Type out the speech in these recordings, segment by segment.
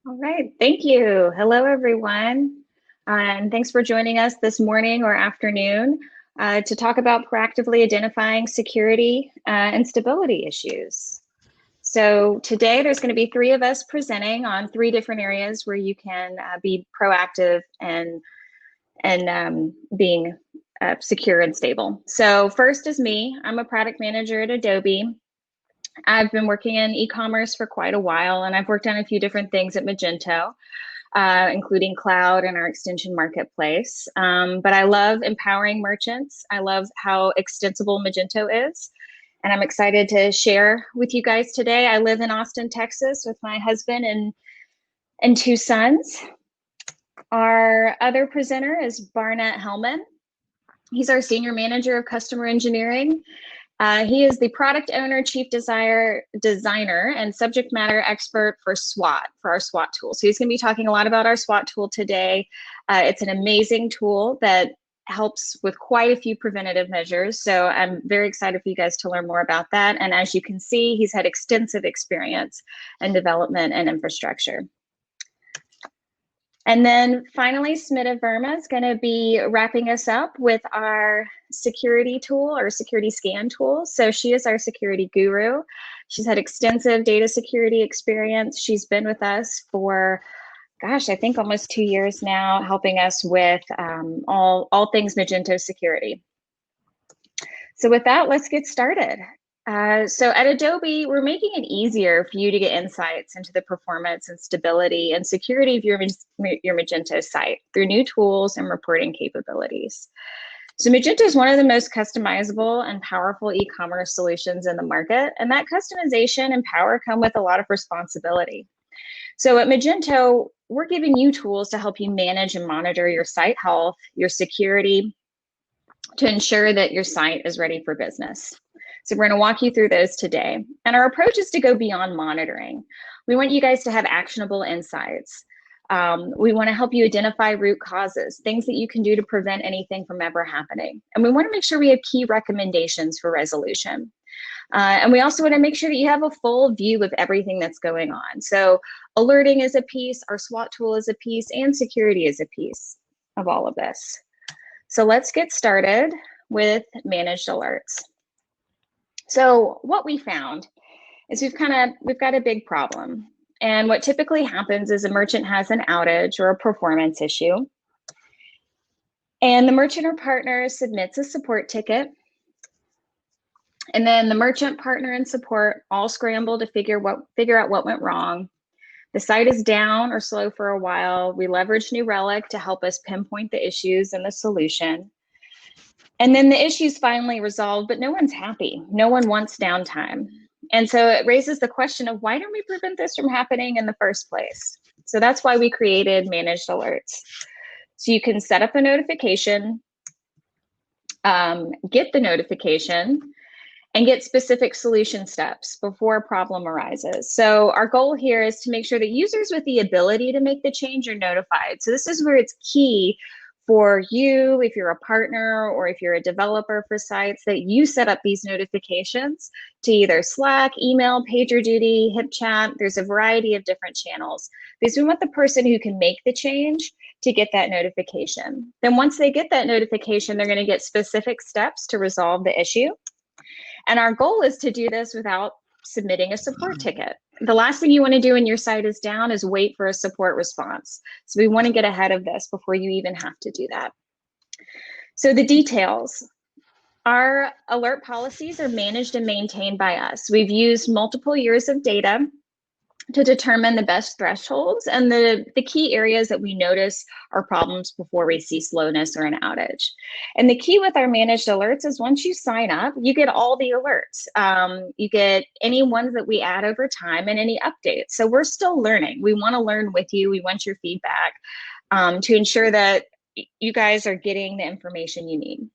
All right, thank you. Hello, everyone. And thanks for joining us this morning or afternoon to talk about proactively identifying security and stability issues. So today there's going to be three of us presenting on three different areas where you can be proactive and being secure and stable. So first is me. I'm a product manager at Adobe. I've been working in e-commerce for quite a while, and I've worked on a few different things at Magento, including cloud and our extension marketplace. But I love empowering merchants. I love how extensible Magento is, and I'm excited to share with you guys today. I live in Austin, Texas with my husband and two sons. Our other presenter is Barnett Hellman. He's our senior manager of customer engineering. He is the product owner, chief designer, and subject matter expert for SWOT, for our SWOT tool. So he's going to be talking a lot about our SWOT tool today. It's an amazing tool that helps with quite a few preventative measures. So I'm very excited for you guys to learn more about that. And as you can see, he's had extensive experience in development and infrastructure. And then finally, S.Verma is going to be wrapping us up with our security tool or security scan tool. So she is our security guru. She's had extensive data security experience. She's been with us for, gosh, I think almost 2 years now, helping us with all things Magento security. So with that, let's get started. So at Adobe, we're making it easier for you to get insights into the performance and stability and security of your Magento site through new tools and reporting capabilities. So Magento is one of the most customizable and powerful e-commerce solutions in the market, and that customization and power come with a lot of responsibility. So at Magento, we're giving you tools to help you manage and monitor your site health, your security, to ensure that your site is ready for business. So we're going to walk you through those today. And our approach is to go beyond monitoring. We want you guys to have actionable insights. We want to help you identify root causes, things that you can do to prevent anything from ever happening. And we want to make sure we have key recommendations for resolution. And we also want to make sure that you have a full view of everything that's going on. So alerting is a piece, our SWOT tool is a piece, and security is a piece of all of this. So let's get started with managed alerts. So what we found is we've got a big problem. And what typically happens is a merchant has an outage or a performance issue. And the merchant or partner submits a support ticket. And then the merchant, partner, and support all scramble to figure out what went wrong. The site is down or slow for a while. We leverage New Relic to help us pinpoint the issues and the solution. And then the issue's finally resolved, but no one's happy. No one wants downtime. And so it raises the question of why don't we prevent this from happening in the first place? So that's why we created managed alerts. So you can set up a notification, get the notification, and get specific solution steps before a problem arises. So our goal here is to make sure that users with the ability to make the change are notified. So this is where it's key for you, if you're a partner or if you're a developer for sites, that you set up these notifications to either Slack, email, PagerDuty, HipChat. There's a variety of different channels because we want the person who can make the change to get that notification. Then once they get that notification, they're going to get specific steps to resolve the issue. And our goal is to do this without submitting a support ticket. The last thing you want to do when your site is down is wait for a support response. So we want to get ahead of this before you even have to do that. So the details. Our alert policies are managed and maintained by us. We've used multiple years of data to determine the best thresholds and the key areas that we notice are problems before we see slowness or an outage. And the key with our managed alerts is once you sign up, you get all the alerts. You get any ones that we add over time and any updates. So we're still learning. We want to learn with you. We want your feedback to ensure that you guys are getting the information you need.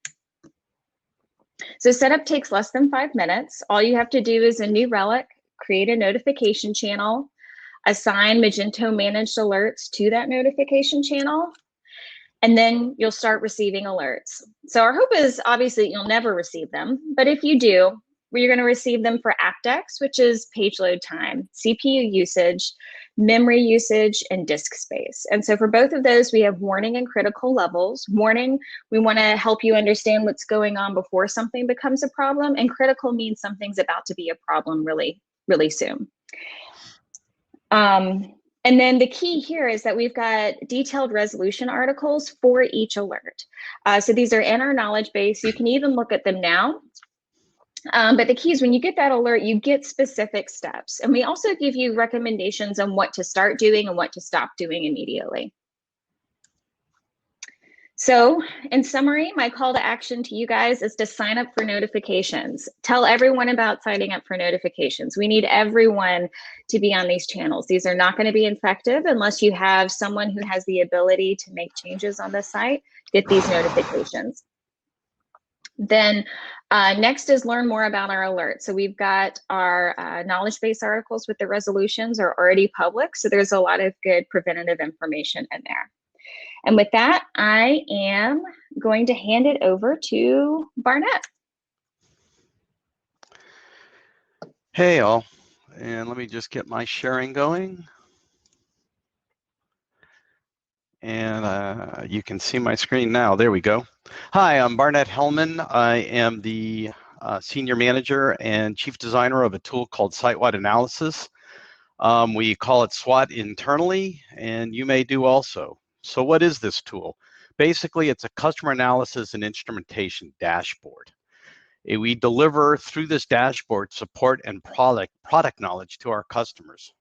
So setup takes less than 5 minutes. All you have to do is a New Relic, create a notification channel, assign Magento managed alerts to that notification channel, and then you'll start receiving alerts. So our hope is obviously you'll never receive them, but if you do, where you're going to receive them for AppDex, which is page load time, CPU usage, memory usage, and disk space. And so for both of those, we have warning and critical levels. Warning, we want to help you understand what's going on before something becomes a problem, and critical means something's about to be a problem really, really soon. And then the key here is that we've got detailed resolution articles for each alert. So these are in our knowledge base. You can even look at them now. But the key is when you get that alert, you get specific steps. And we also give you recommendations on what to start doing and what to stop doing immediately. So in summary, my call to action to you guys is to sign up for notifications. Tell everyone about signing up for notifications. We need everyone to be on these channels. These are not going to be effective unless you have someone who has the ability to make changes on the site, get these notifications. Then next is learn more about our alerts. So we've got our knowledge base articles with the resolutions are already public. So there's a lot of good preventative information in there. And with that, I am going to hand it over to Barnett. Hey all, and let me just get my sharing going. And you can see my screen now. There we go. Hi, I'm Barnett Hellman. I am the Senior Manager and Chief Designer of a tool called Site-Wide Analysis. We call it SWOT internally, and you may do also. So what is this tool? Basically, it's a customer analysis and instrumentation dashboard. We deliver through this dashboard support and product knowledge to our customers.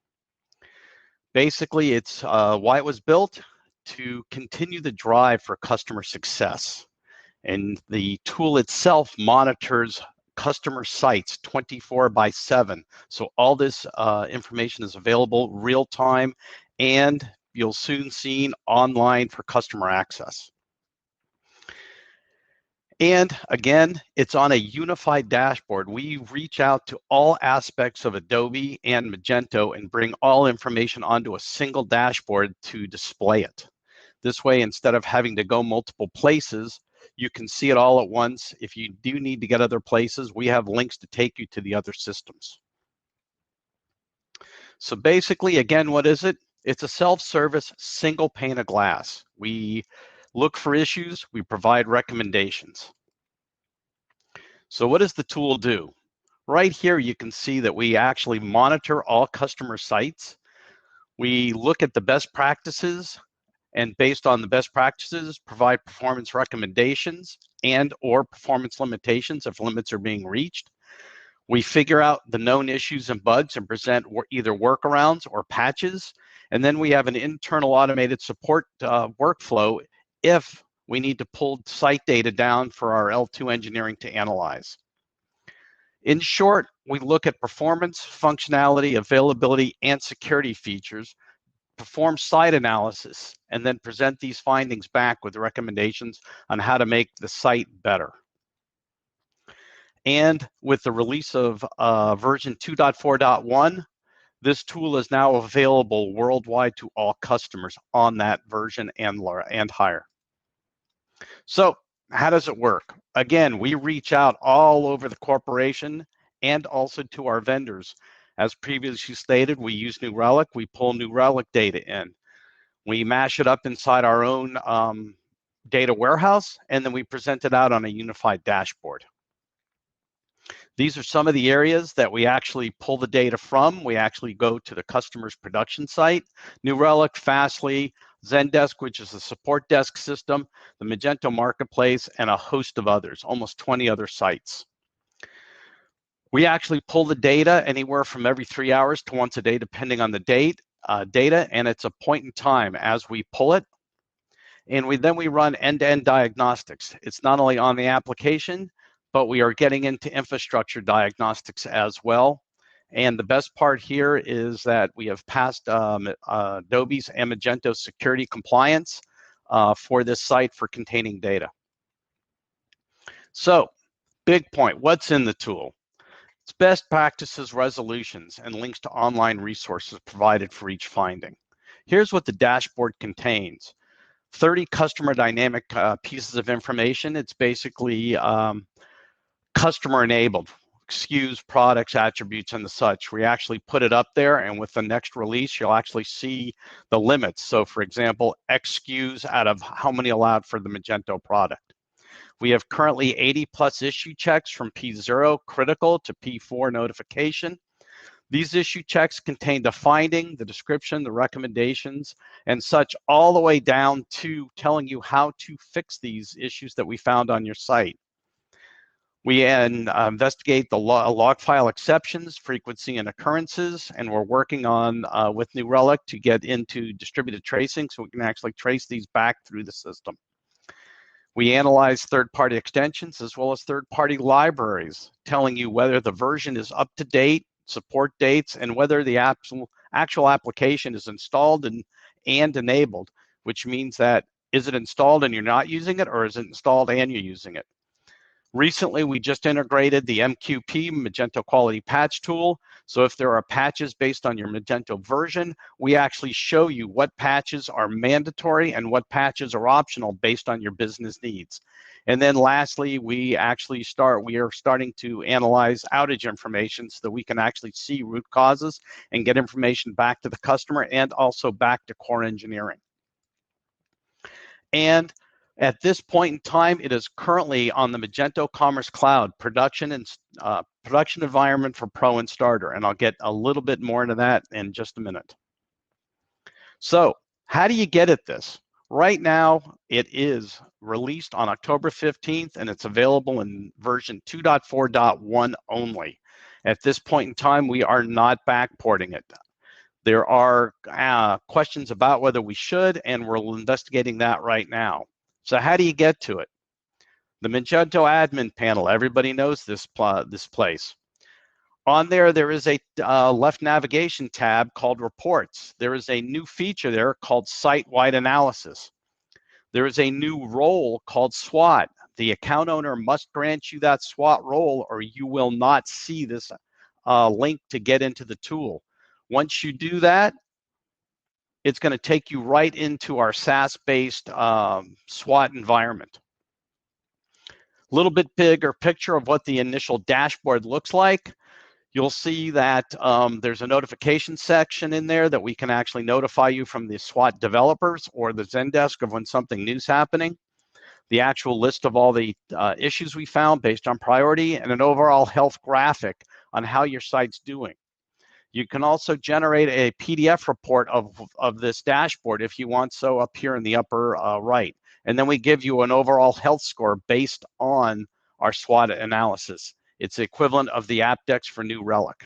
Basically, it's why it was built, to continue the drive for customer success. And the tool itself monitors customer sites 24/7. So all this information is available real time, and you'll soon see online for customer access. And again, it's on a unified dashboard. We reach out to all aspects of Adobe and Magento and bring all information onto a single dashboard to display it. This way, instead of having to go multiple places, you can see it all at once. If you do need to get other places, we have links to take you to the other systems. So basically, again, what is it? It's a self-service single pane of glass. We look for issues, we provide recommendations. So what does the tool do? Right here, you can see that we actually monitor all customer sites. We look at the best practices, and based on the best practices, provide performance recommendations and or performance limitations if limits are being reached. We figure out the known issues and bugs and present either workarounds or patches. And then we have an internal automated support workflow if we need to pull site data down for our L2 engineering to analyze. In short, we look at performance, functionality, availability, and security features, perform site analysis, and then present these findings back with recommendations on how to make the site better. And with the release of version 2.4.1, this tool is now available worldwide to all customers on that version and higher. So how does it work? Again, we reach out all over the corporation and also to our vendors. As previously stated, we use New Relic. We pull New Relic data in. We mash it up inside our own data warehouse, and then we present it out on a unified dashboard. These are some of the areas that we actually pull the data from. We actually go to the customer's production site, New Relic, Fastly, Zendesk, which is a support desk system, the Magento Marketplace, and a host of others, almost 20 other sites. We actually pull the data anywhere from every 3 hours to once a day, depending on the data, and it's a point in time as we pull it. And then we run end-to-end diagnostics. It's not only on the application, but we are getting into infrastructure diagnostics as well. And the best part here is that we have passed Adobe's and Magento security compliance for this site for containing data. So, big point, what's in the tool? It's best practices resolutions and links to online resources provided for each finding. Here's what the dashboard contains. 30 customer dynamic pieces of information. It's basically customer enabled. SKUs, products, attributes, and the such. We actually put it up there, and with the next release, you'll actually see the limits. So for example, X SKUs out of how many allowed for the Magento product. We have currently 80 plus issue checks from P0 critical to P4 notification. These issue checks contain the finding, the description, the recommendations, and such, all the way down to telling you how to fix these issues that we found on your site. We investigate the log file exceptions, frequency, and occurrences, and we're working on with New Relic to get into distributed tracing so we can actually trace these back through the system. We analyze third-party extensions as well as third-party libraries, telling you whether the version is up to date, support dates, and whether the actual application is installed and enabled, which means that is it installed and you're not using it, or is it installed and you're using it? Recently, we just integrated the MQP, Magento Quality Patch Tool. So if there are patches based on your Magento version, we actually show you what patches are mandatory and what patches are optional based on your business needs. And then lastly, we are starting to analyze outage information so that we can actually see root causes and get information back to the customer and also back to core engineering. And at this point in time, it is currently on the Magento Commerce Cloud production environment for Pro and Starter, and I'll get a little bit more into that in just a minute. So, how do you get at this? Right now, it is released on October 15th, and it's available in version 2.4.1 only. At this point in time, we are not backporting it. There are questions about whether we should, and we're investigating that right now. So how do you get to it? The Magento admin panel, everybody knows this place. On there, there is a left navigation tab called Reports. There is a new feature there called Site-Wide Analysis. There is a new role called SWAT. The account owner must grant you that SWAT role or you will not see this link to get into the tool. Once you do that, it's going to take you right into our SaaS-based SWAT environment. A little bit bigger picture of what the initial dashboard looks like. You'll see that there's a notification section in there that we can actually notify you from the SWAT developers or the Zendesk of when something new's happening. The actual list of all the issues we found based on priority, and an overall health graphic on how your site's doing. You can also generate a PDF report of this dashboard if you want so up here in the upper right. And then we give you an overall health score based on our SWOT analysis. It's the equivalent of the Apdex for New Relic.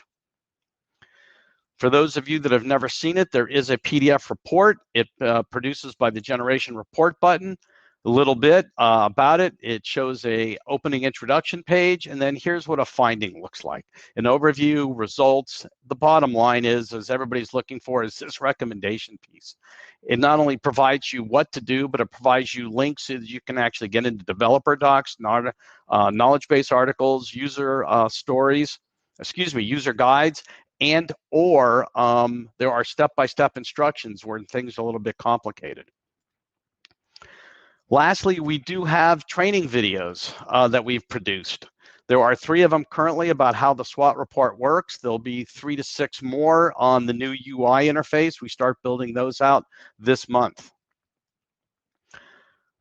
For those of you that have never seen it, there is a PDF report. It produces by the Generation Report button. A little bit about it. It shows a opening introduction page, and then here's what a finding looks like. An overview, results. The bottom line is, as everybody's looking for, is this recommendation piece. It not only provides you what to do, but it provides you links so that you can actually get into developer docs, knowledge base articles, user user guides, and or there are step-by-step instructions where things are a little bit complicated. Lastly, we do have training videos that we've produced. There are 3 of them currently about how the SWOT report works. There'll be 3 to 6 more on the new UI interface. We start building those out this month.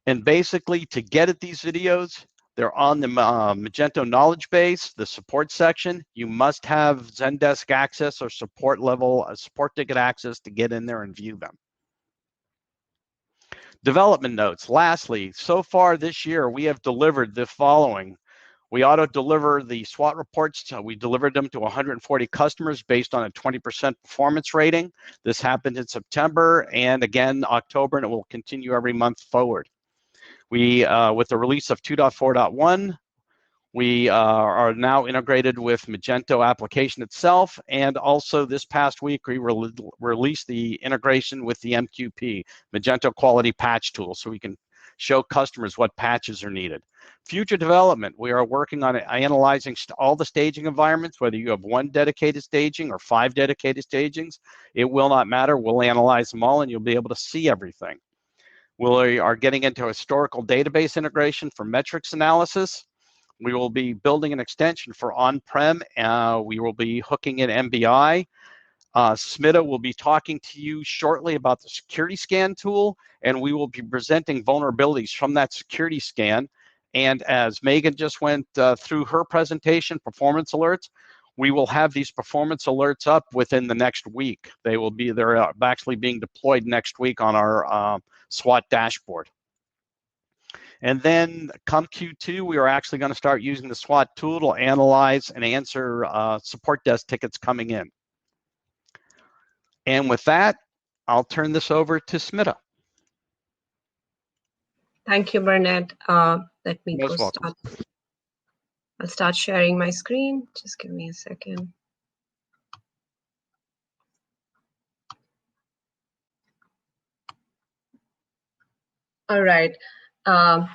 And basically, to get at these videos, they're on the Magento knowledge base, the support section. You must have Zendesk access or support ticket access to get in there and view them. Development notes. Lastly, so far this year, we have delivered the following. We auto-deliver the SWOT reports. We delivered them to 140 customers based on a 20% performance rating. This happened in September and again October, and it will continue every month forward. We, with the release of 2.4.1, we are now integrated with Magento application itself, and also this past week we released the integration with the MQP, Magento Quality Patch Tool, so we can show customers what patches are needed. Future development, we are working on analyzing all the staging environments, whether you have 1 dedicated staging or 5 dedicated stagings. It will not matter. We'll analyze them all, and you'll be able to see everything. We are getting into historical database integration for metrics analysis. We will be building an extension for on-prem. We will be hooking in MBI. Smita will be talking to you shortly about the security scan tool, and we will be presenting vulnerabilities from that security scan. And as Megan just went through her presentation, performance alerts, we will have these performance alerts up within the next week. They're actually being deployed next week on our SWAT dashboard. And then come Q2, we are actually going to start using the SWAT tool to analyze and answer support desk tickets coming in. And with that, I'll turn this over to Smita. Thank you, Barnett. Let me Most go welcome. start. I'll start sharing my screen. Just give me a second. All right. Hi,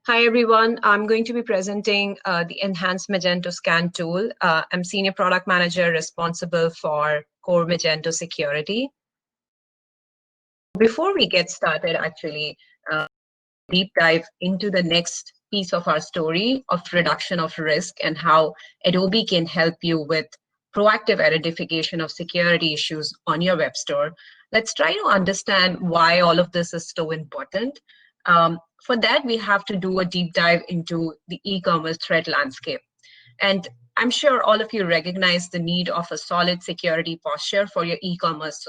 everyone. I'm going to be presenting the Enhanced Magento Scan tool. I'm Senior Product Manager responsible for core Magento security. Before we get started, actually, deep dive into the next piece of our story of reduction of risk and how Adobe can help you with proactive identification of security issues on your web store. Let's try to understand why all of this is so important. For that, we have to do a deep dive into the e-commerce threat landscape. And I'm sure all of you recognize the need of a solid security posture for your e-commerce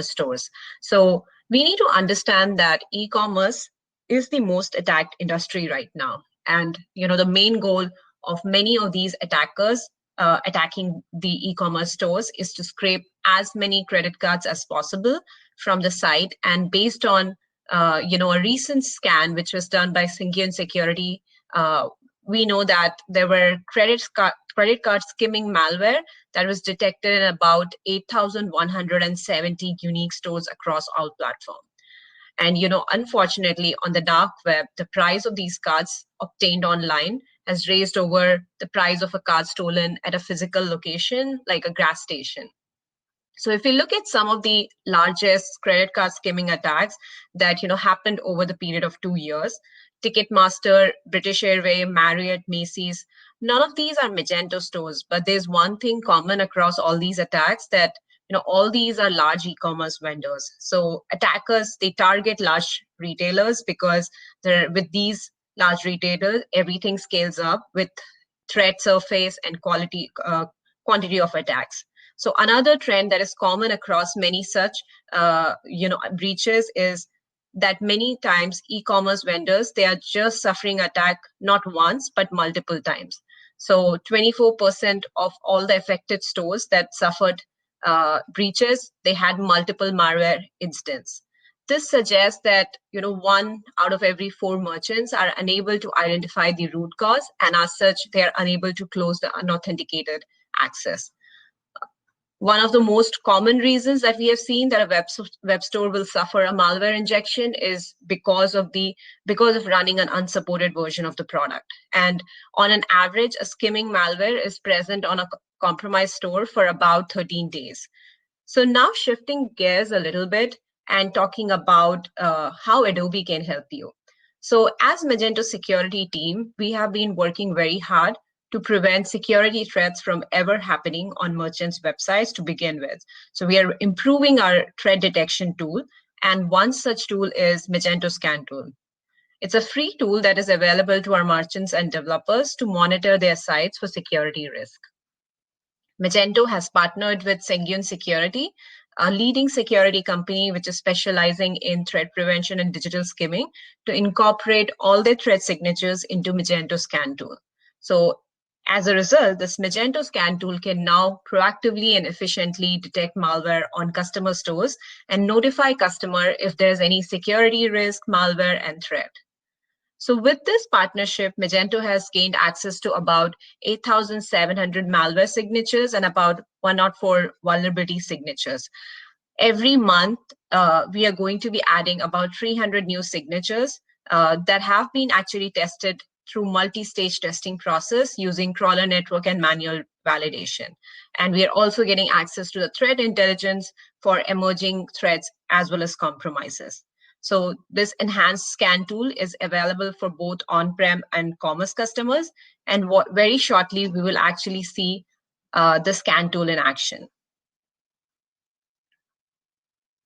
stores. So we need to understand that e-commerce is the most attacked industry right now. And the main goal of many of these attackers attacking the e-commerce stores is to scrape as many credit cards as possible from the site. And based on a recent scan, which was done by Singian Security, we know that there were credit card skimming malware that was detected in about 8,170 unique stores across all platforms. And unfortunately, on the dark web, the price of these cards obtained online has raised over the price of a card stolen at a physical location, like a gas station. So if we look at some of the largest credit card skimming attacks that happened over the period of 2 years, Ticketmaster, British Airways, Marriott, Macy's, none of these are Magento stores, but there's one thing common across all these attacks, that all these are large e-commerce vendors. So attackers, they target large retailers because with these large retailers, everything scales up with threat surface and quantity of attacks. So another trend that is common across many such breaches is that many times e-commerce vendors, they are just suffering attack not once but multiple times. So 24% of all the affected stores that suffered breaches, they had multiple malware incidents. This suggests that 1 out of every 4 merchants are unable to identify the root cause, and as such, they are unable to close the unauthenticated access. One of the most common reasons that we have seen that a web store will suffer a malware injection is because of running an unsupported version of the product. And on an average, a skimming malware is present on a compromised store for about 13 days. So now shifting gears a little bit and talking about how Adobe can help you. So as Magento security team, we have been working very hard to prevent security threats from ever happening on merchants' websites to begin with. So we are improving our threat detection tool, and one such tool is Magento Scan tool. It's a free tool that is available to our merchants and developers to monitor their sites for security risk. Magento has partnered with Singian Security, a leading security company which is specializing in threat prevention and digital skimming, to incorporate all their threat signatures into Magento Scan tool. So as a result, this Magento Scan tool can now proactively and efficiently detect malware on customer stores and notify customer if there's any security risk, malware, and threat. So with this partnership, Magento has gained access to about 8,700 malware signatures and about 104 vulnerability signatures. Every month, we are going to be adding about 300 new signatures that have been actually tested through multi-stage testing process using crawler network and manual validation. And we are also getting access to the threat intelligence for emerging threats as well as compromises. So this enhanced scan tool is available for both on-prem and commerce customers. And very shortly, we will actually see the scan tool in action.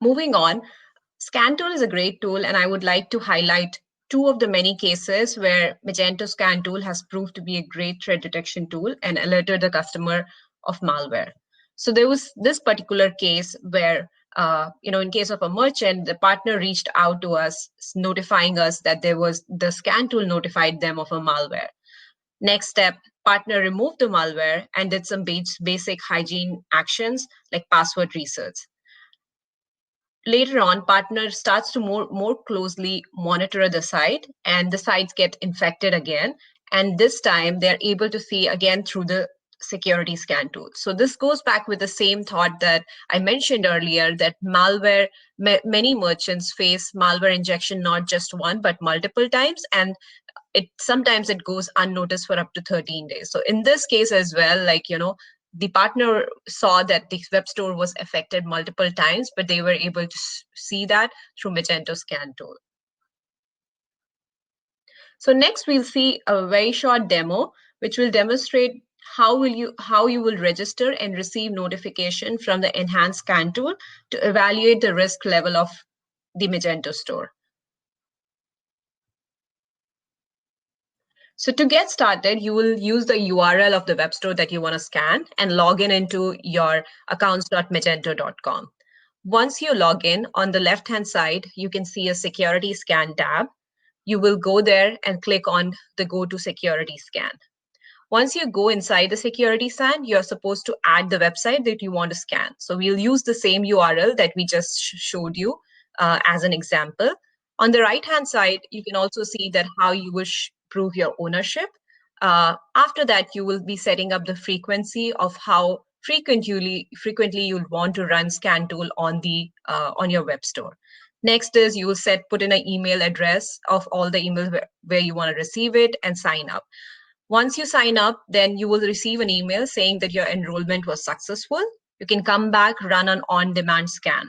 Moving on, scan tool is a great tool, and I would like to highlight two of the many cases where Magento scan tool has proved to be a great threat detection tool and alerted the customer of malware. So there was this particular case where, in case of a merchant, the partner reached out to us, notifying us that the scan tool notified them of a malware. Next step, partner removed the malware and did some basic hygiene actions like password resets. Later on, partner starts to more closely monitor the site, and the sites get infected again. And this time they're able to see again through the security scan tool. So this goes back with the same thought that I mentioned earlier, that malware, many merchants face malware injection, not just one, but multiple times. And sometimes it goes unnoticed for up to 13 days. So in this case as well, the partner saw that the web store was affected multiple times, but they were able to see that through Magento scan tool. So next we'll see a very short demo, which will demonstrate how you will register and receive notification from the enhanced scan tool to evaluate the risk level of the Magento store. So to get started, you will use the URL of the web store that you want to scan and log in into your accounts.magento.com. Once you log in, on the left-hand side, you can see a security scan tab. You will go there and click on the Go to Security Scan. Once you go inside the security scan, you're supposed to add the website that you want to scan. So we'll use the same URL that we just showed you as an example. On the right-hand side, you can also see that how you will prove your ownership. After that, you will be setting up the frequency of how frequently you'll want to run scan tool on your web store. Next is you will put in an email address of all the emails where you want to receive it and sign up. Once you sign up, then you will receive an email saying that your enrollment was successful. You can come back, run an on-demand scan.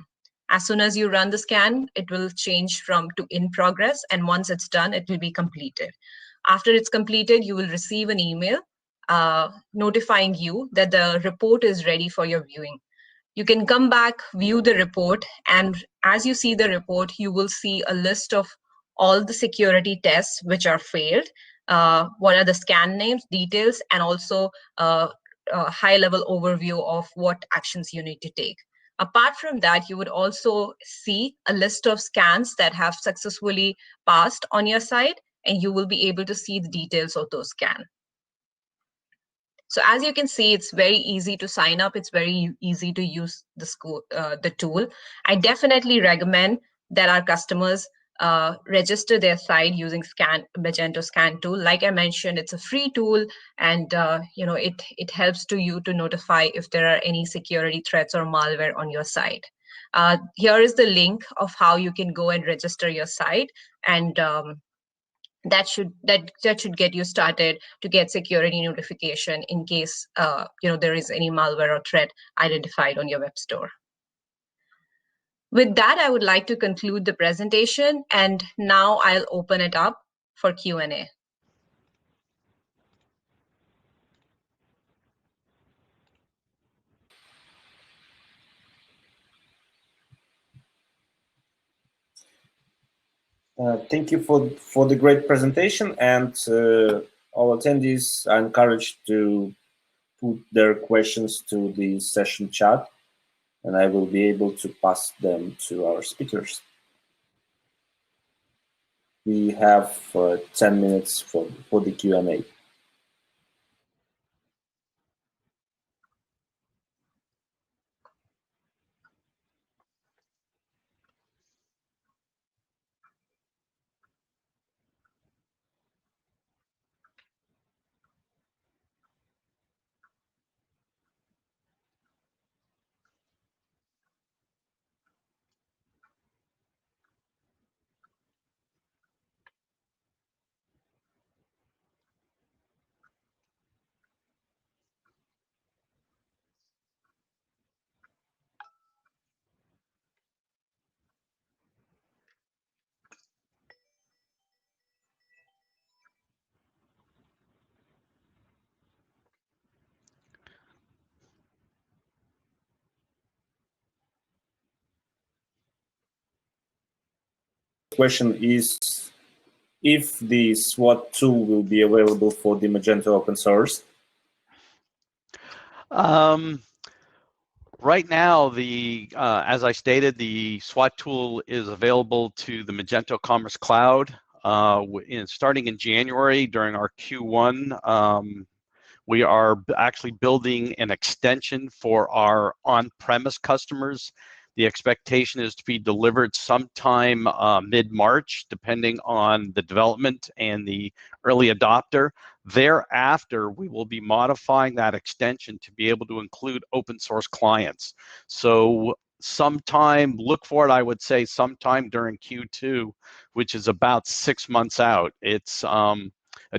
As soon as you run the scan, it will change to in progress. And once it's done, it will be completed. After it's completed, you will receive an email notifying you that the report is ready for your viewing. You can come back, view the report, and as you see the report, you will see a list of all the security tests which are failed, what are the scan names, details, and also a high-level overview of what actions you need to take. Apart from that, you would also see a list of scans that have successfully passed on your site, and you will be able to see the details of those scans. So as you can see, it's very easy to sign up. It's very easy to use the tool. I definitely recommend that our customers register their site using Magento scan tool. Like I mentioned, it's a free tool, and it helps you to notify if there are any security threats or malware on your site. Here is the link of how you can go and register your site, and that should get you started to get security notification in case there is any malware or threat identified on your web store. With that, I would like to conclude the presentation, and now I'll open it up for Q&A. Thank you for the great presentation, and all attendees are encouraged to put their questions to the session chat, and I will be able to pass them to our speakers. We have 10 minutes for the Q&A. question is if the SWOT tool will be available for the Magento open source. Right now, as I stated, the SWOT tool is available to the Magento Commerce Cloud. Starting in January during our Q1, we are actually building an extension for our on-premise customers. The expectation is to be delivered sometime mid-March, depending on the development and the early adopter. Thereafter, we will be modifying that extension to be able to include open source clients. So sometime, look for it, I would say sometime during Q2, which is about 6 months out. It's a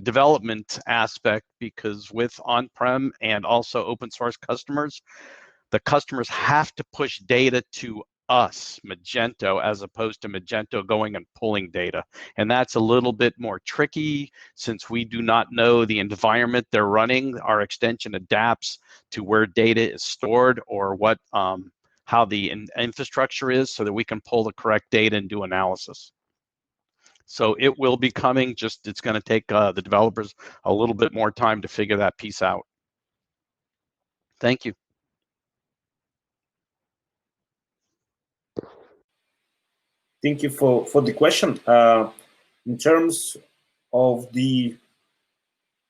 development aspect because with on-prem and also open source customers, the customers have to push data to us, Magento, as opposed to Magento going and pulling data. And that's a little bit more tricky since we do not know the environment they're running. Our extension adapts to where data is stored or what how the infrastructure is so that we can pull the correct data and do analysis. So it will be coming, just it's going to take the developers a little bit more time to figure that piece out. Thank you. Thank you for the question. In terms of the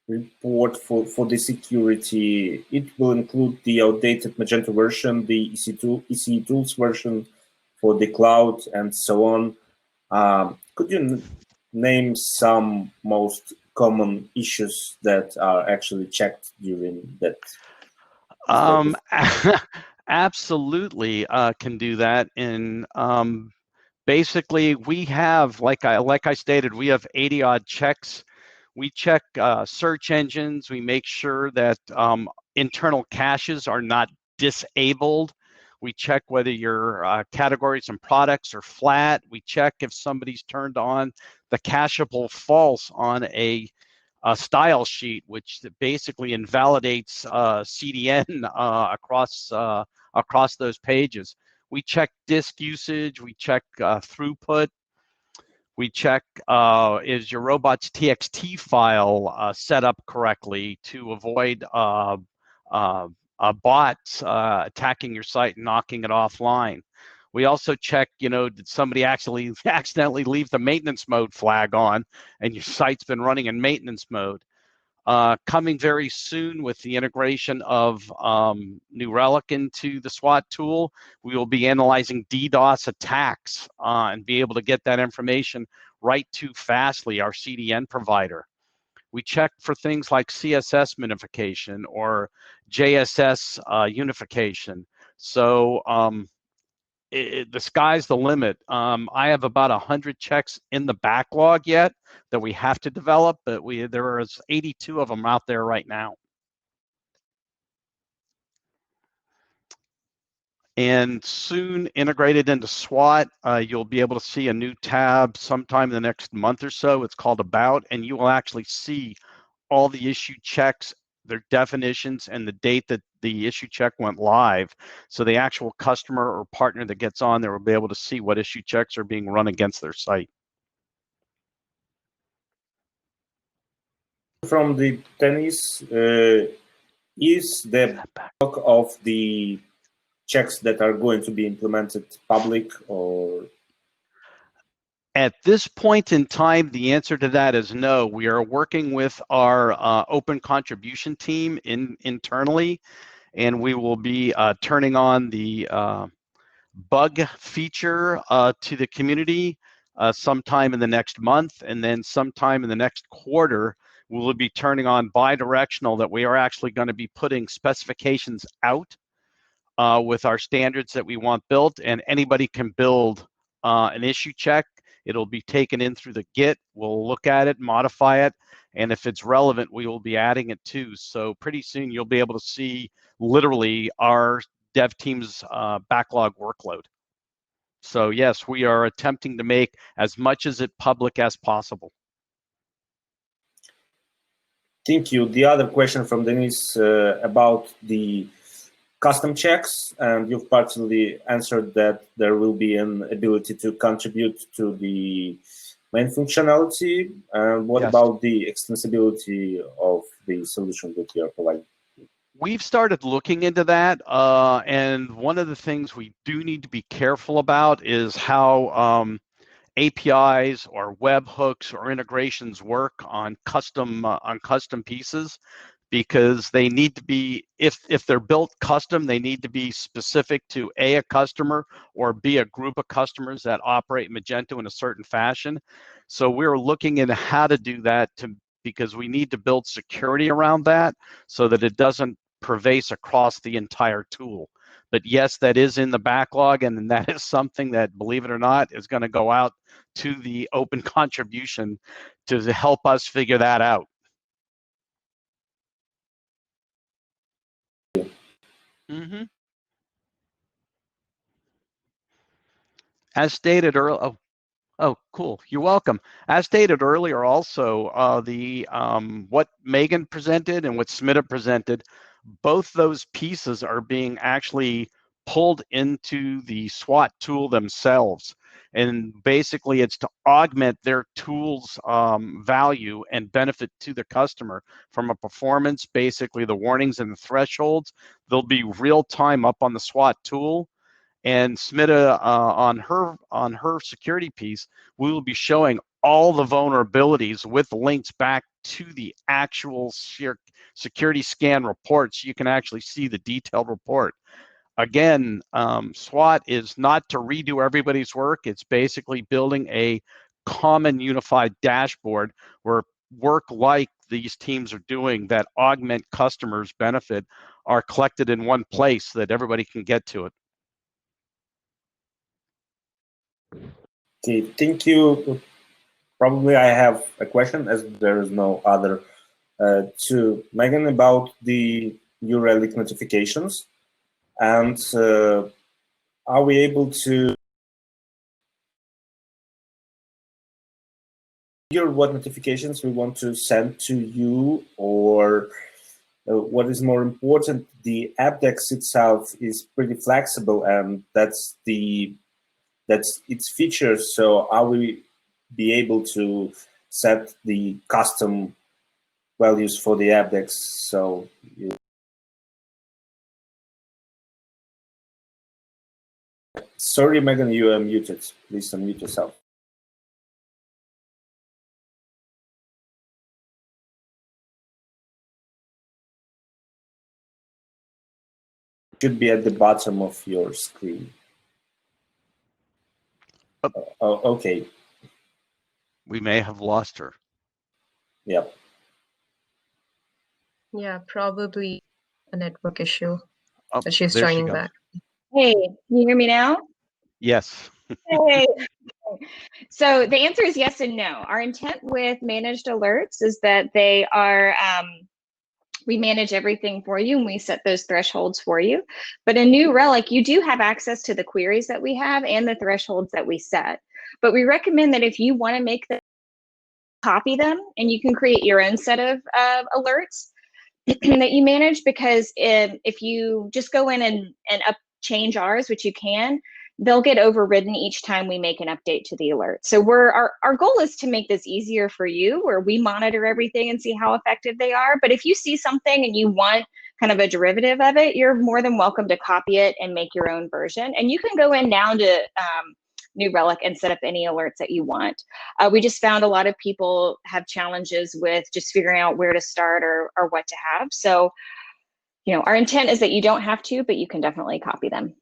report for the security, it will include the outdated Magento version, the ECE tools version for the cloud, and so on. Could you name some most common issues that are actually checked during that? Absolutely can do that. And basically, we have, like I stated, we have 80-odd checks. We check search engines. We make sure that internal caches are not disabled. We check whether your categories and products are flat. We check if somebody's turned on the cacheable false on a style sheet, which basically invalidates CDN across those pages. We check disk usage. We check throughput. We check is your robots TXT file set up correctly to avoid bots attacking your site and knocking it offline. We also check, did somebody actually accidentally leave the maintenance mode flag on and your site's been running in maintenance mode. Coming very soon with the integration of New Relic into the SWOT tool, we will be analyzing DDoS attacks and be able to get that information right to Fastly, our CDN provider. We check for things like CSS minification or JSS unification. So the sky's the limit. I have about 100 checks in the backlog yet that we have to develop, but there is 82 of them out there right now. And soon integrated into SWOT, you'll be able to see a new tab sometime in the next month or so. It's called About, and you will actually see all the issue checks, their definitions, and the date that the issue check went live. So the actual customer or partner that gets on there will be able to see what issue checks are being run against their site. From the tennis, is the bulk of the checks that are going to be implemented public or? At this point in time, the answer to that is no. We are working with our open contribution team internally, and we will be turning on the bug feature to the community sometime in the next month, and then sometime in the next quarter, we will be turning on bi-directional that we are actually going to be putting specifications out with our standards that we want built, and anybody can build an issue check. It'll be taken in through the Git. We'll look at it, modify it, and if it's relevant, we will be adding it too. So pretty soon you'll be able to see literally our dev team's backlog workload. So yes, we are attempting to make as much as it public as possible. Thank you. The other question from Denise about the custom checks, and you've partially answered that there will be an ability to contribute to the main functionality. And what Yes. about the extensibility of the solution that you are providing? We've started looking into that, and one of the things we do need to be careful about is how APIs or webhooks or integrations work on custom pieces, because they need to be, if they're built custom, they need to be specific to a customer, or B, a group of customers that operate Magento in a certain fashion. So we're looking into how to do that, because we need to build security around that so that it doesn't pervade across the entire tool. But yes, that is in the backlog, and that is something that, believe it or not, is going to go out to the open contribution to help us figure that out. Mm-hmm. As stated earlier, oh, cool. You're welcome. As stated earlier, also what Megan presented and what Smita presented, both those pieces are being actually pulled into the SWOT tool themselves. And basically, it's to augment their tool's value and benefit to the customer from a performance. Basically, the warnings and the thresholds, they'll be real time up on the SWOT tool. And Smita, on her security piece, we will be showing all the vulnerabilities with links back to the actual security scan report, so you can actually see the detailed report. Again, SWOT is not to redo everybody's work. It's basically building a common unified dashboard where work like these teams are doing that augment customers' benefit are collected in one place so that everybody can get to it. Okay, thank you. Probably I have a question, as there is no other, to Megan about the new relic notifications. And are we able to figure what notifications we want to send to you, or what is more important, the AppDex itself is pretty flexible, and that's its features. So are we be able to set the custom values for the AppDex? So sorry, Megan, you are muted. Please unmute yourself. Should be at the bottom of your screen. Oh, okay. We may have lost her. Yep. Yeah, probably a network issue. Oh, But she's there she joining goes. back. Hey, can you hear me now? Yes. Hey. So the answer is yes and no. Our intent with managed alerts is that they are, we manage everything for you and we set those thresholds for you. But in New Relic, you do have access to the queries that we have and the thresholds that we set. But we recommend that if you want to make them, copy them, and you can create your own set of alerts that you manage, because if you just go in and change ours, which you can, they'll get overridden each time we make an update to the alert. So our goal is to make this easier for you, where we monitor everything and see how effective they are. But if you see something and you want kind of a derivative of it, you're more than welcome to copy it and make your own version. And you can go in now to New Relic and set up any alerts that you want. We just found a lot of people have challenges with just figuring out where to start or what to have. So, you know, our intent is that you don't have to, but you can definitely copy them.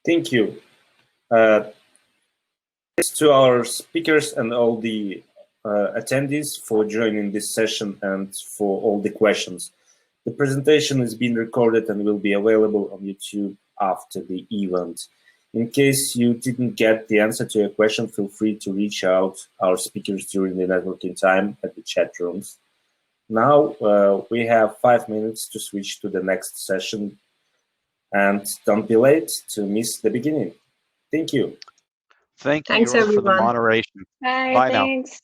Thank you. Thanks to our speakers and all the attendees for joining this session and for all the questions. The presentation is being recorded and will be available on YouTube after the event. In case you didn't get the answer to your question, feel free to reach out our speakers during the networking time at the chat rooms. Now we have 5 minutes to switch to the next session, and don't be late to miss the beginning. Thank you. Thank you Thanks, for the everyone. moderation. Bye, Bye now. thanks.